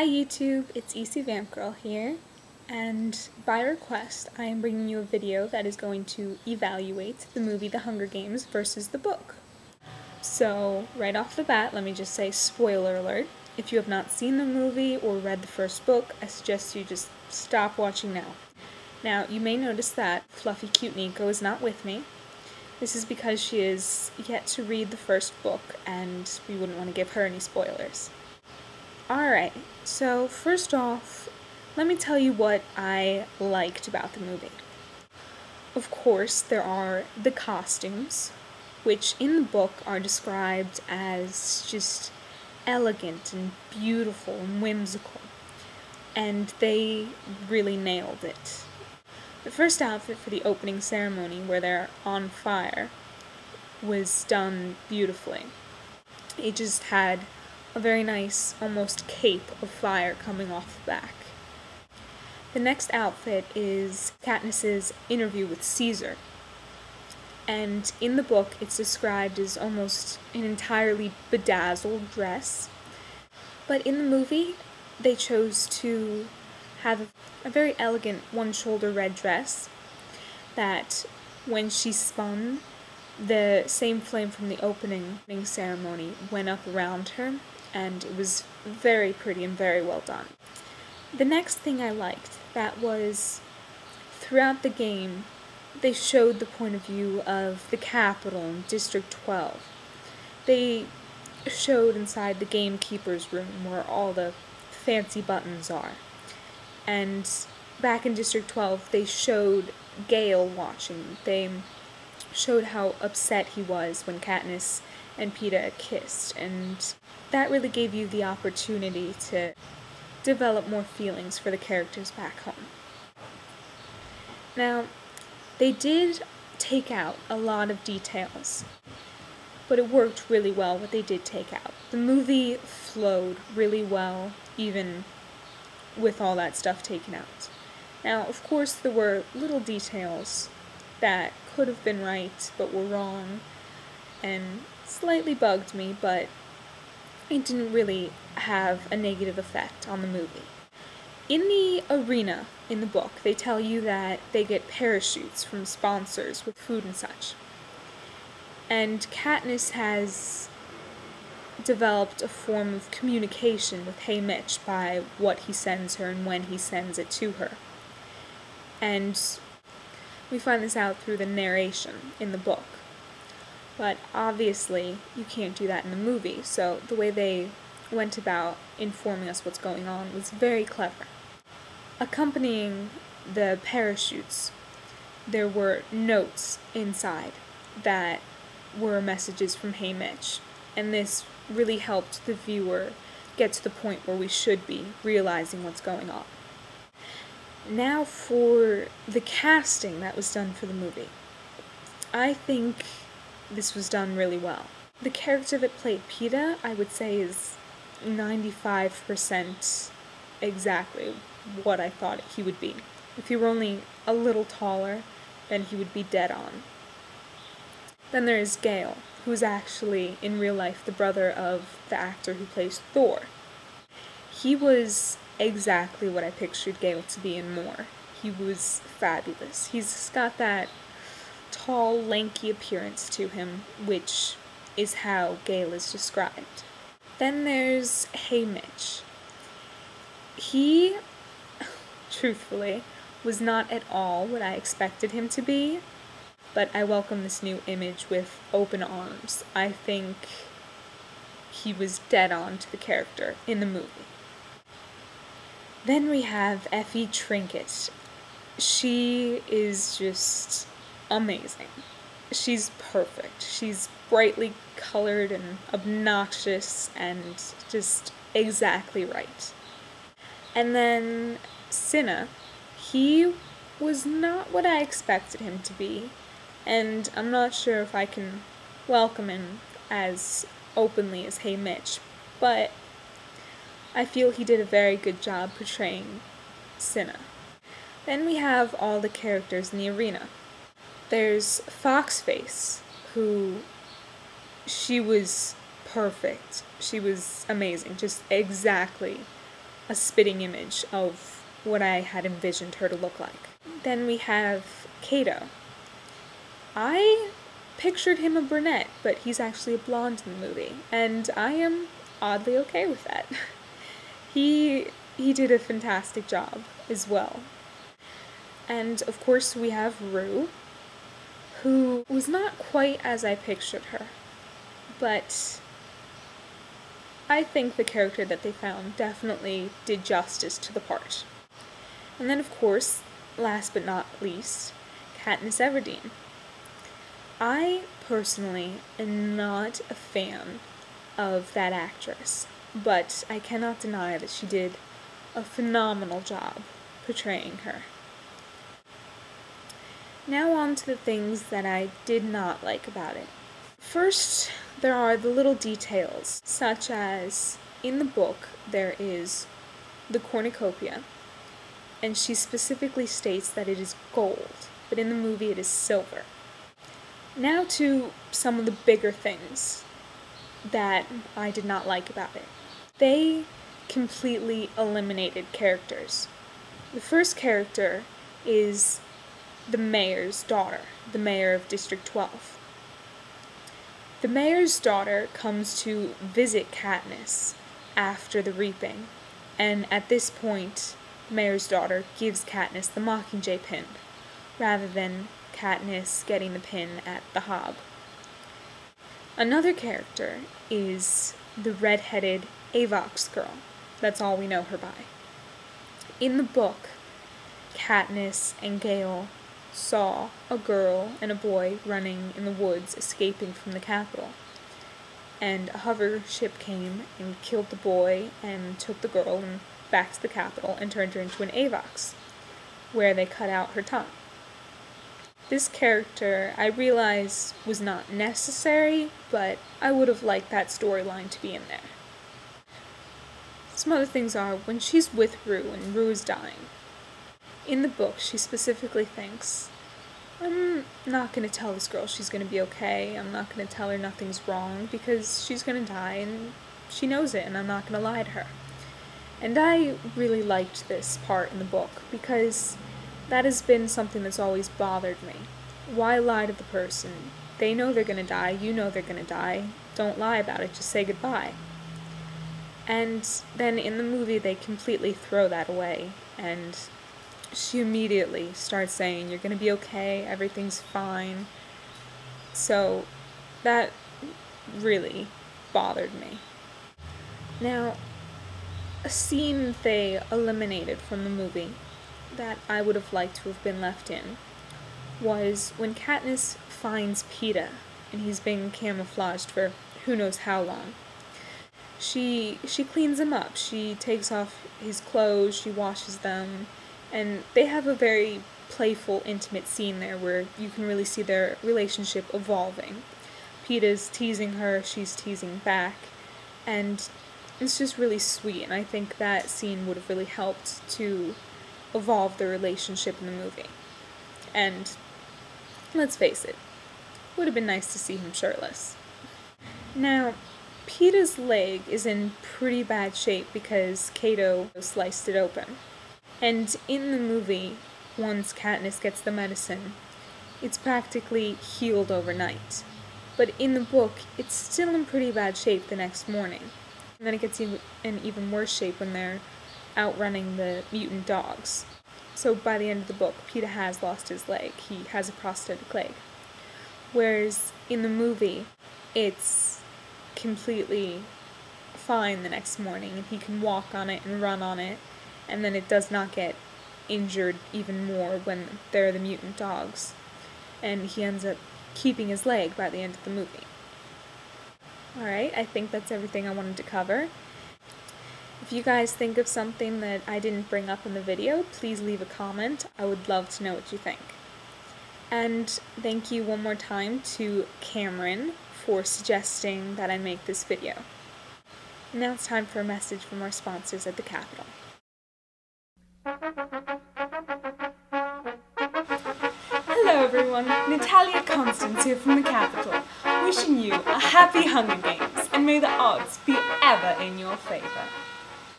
Hi YouTube, it's EC Vamp Girl here, and by request I am bringing you a video that is going to evaluate the movie The Hunger Games versus the book. So, right off the bat, let me just say spoiler alert. If you have not seen the movie or read the first book, I suggest you just stop watching now. Now, you may notice that Fluffy Cute Nico is not with me. This is because she is yet to read the first book, and we wouldn't want to give her any spoilers. Alright, so first off, let me tell you what I liked about the movie. Of course, there are the costumes, which in the book are described as just elegant and beautiful and whimsical, and they really nailed it. The first outfit for the opening ceremony, where they're on fire, was done beautifully. It just had a very nice, almost cape of fire coming off the back. The next outfit is Katniss's interview with Caesar, and in the book it's described as almost an entirely bedazzled dress, but in the movie they chose to have a very elegant one-shoulder red dress that, when she spun, the same flame from the opening ceremony went up around her, and it was very pretty and very well done. The next thing I liked, that was throughout the game, they showed the point of view of the Capitol in District 12. They showed inside the gamekeeper's room where all the fancy buttons are. And back in District 12, they showed Gale watching. They showed how upset he was when Katniss and Peeta kissed, and that really gave you the opportunity to develop more feelings for the characters back home. Now, they did take out a lot of details, but it worked really well what they did take out. The movie flowed really well, even with all that stuff taken out. Now, of course, there were little details that could have been right, but were wrong, and slightly bugged me, but it didn't really have a negative effect on the movie. In the arena, in the book, they tell you that they get parachutes from sponsors with food and such. And Katniss has developed a form of communication with Haymitch by what he sends her and when he sends it to her. And we find this out through the narration in the book. But obviously, you can't do that in the movie, so the way they went about informing us what's going on was very clever. Accompanying the parachutes, there were notes inside that were messages from Haymitch, and this really helped the viewer get to the point where we should be realizing what's going on. Now for the casting that was done for the movie. I think this was done really well. The character that played Peeta, I would say, is 95% exactly what I thought he would be. If he were only a little taller, then he would be dead on. Then there is Gale, who's actually, in real life, the brother of the actor who plays Thor. He was exactly what I pictured Gale to be and more. He was fabulous. He's got that tall, lanky appearance to him, which is how Gale is described. Then there's Haymitch. He, truthfully, was not at all what I expected him to be, but I welcome this new image with open arms. I think he was dead on to the character in the movie. Then we have Effie Trinket. She is just amazing. She's perfect. She's brightly colored and obnoxious and just exactly right. And then Cinna. He was not what I expected him to be, and I'm not sure if I can welcome him as openly as Haymitch, but I feel he did a very good job portraying Cinna. Then we have all the characters in the arena. There's Foxface, who, she was perfect. She was amazing, just exactly a spitting image of what I had envisioned her to look like. Then we have Cato. I pictured him a brunette, but he's actually a blonde in the movie, and I am oddly okay with that. He did a fantastic job as well. And of course we have Rue, who was not quite as I pictured her, but I think the character that they found definitely did justice to the part. And then of course, last but not least, Katniss Everdeen. I personally am not a fan of that actress, but I cannot deny that she did a phenomenal job portraying her. Now on to the things that I did not like about it. First, there are the little details, such as in the book there is the cornucopia, and she specifically states that it is gold, but in the movie it is silver. Now to some of the bigger things that I did not like about it. They completely eliminated characters. The first character is the mayor's daughter, the mayor of District 12. The mayor's daughter comes to visit Katniss after the reaping, and at this point, the mayor's daughter gives Katniss the Mockingjay pin, rather than Katniss getting the pin at the Hob. Another character is the red-headed Avox girl. That's all we know her by. In the book, Katniss and Gale saw a girl and a boy running in the woods escaping from the capital. And a hover ship came and killed the boy and took the girl and back to the capital and turned her into an Avox, where they cut out her tongue. This character, I realize, was not necessary, but I would have liked that storyline to be in there. Some other things are, when she's with Rue and Rue is dying, in the book she specifically thinks, I'm not going to tell this girl she's going to be okay, I'm not going to tell her nothing's wrong, because she's going to die and she knows it and I'm not going to lie to her. And I really liked this part in the book, because that has been something that's always bothered me. Why lie to the person? They know they're going to die, you know they're going to die, don't lie about it, just say goodbye. And then in the movie they completely throw that away, and she immediately starts saying, you're going to be okay, everything's fine. So that really bothered me. Now, a scene they eliminated from the movie that I would have liked to have been left in was when Katniss finds Peeta, and he's been camouflaged for who knows how long. She cleans him up, she takes off his clothes, she washes them, and they have a very playful, intimate scene there where you can really see their relationship evolving. Peeta's teasing her, she's teasing back, and it's just really sweet, and I think that scene would have really helped to evolve the relationship in the movie. And let's face it would have been nice to see him shirtless. Now, Peeta's leg is in pretty bad shape because Cato sliced it open. And in the movie, once Katniss gets the medicine, it's practically healed overnight. But in the book, it's still in pretty bad shape the next morning. And then it gets in even worse shape when they're outrunning the mutant dogs. So by the end of the book, Peeta has lost his leg. He has a prosthetic leg. Whereas in the movie, it's completely fine the next morning, and he can walk on it and run on it, and then it does not get injured even more when there are the mutant dogs. And he ends up keeping his leg by the end of the movie. Alright, I think that's everything I wanted to cover. If you guys think of something that I didn't bring up in the video, please leave a comment. I would love to know what you think. And thank you one more time to Cameron for suggesting that I make this video. Now it's time for a message from our sponsors at the Capitol. Hello everyone, Natalia Constance here from the Capitol, wishing you a happy Hunger Games, and may the odds be ever in your favor.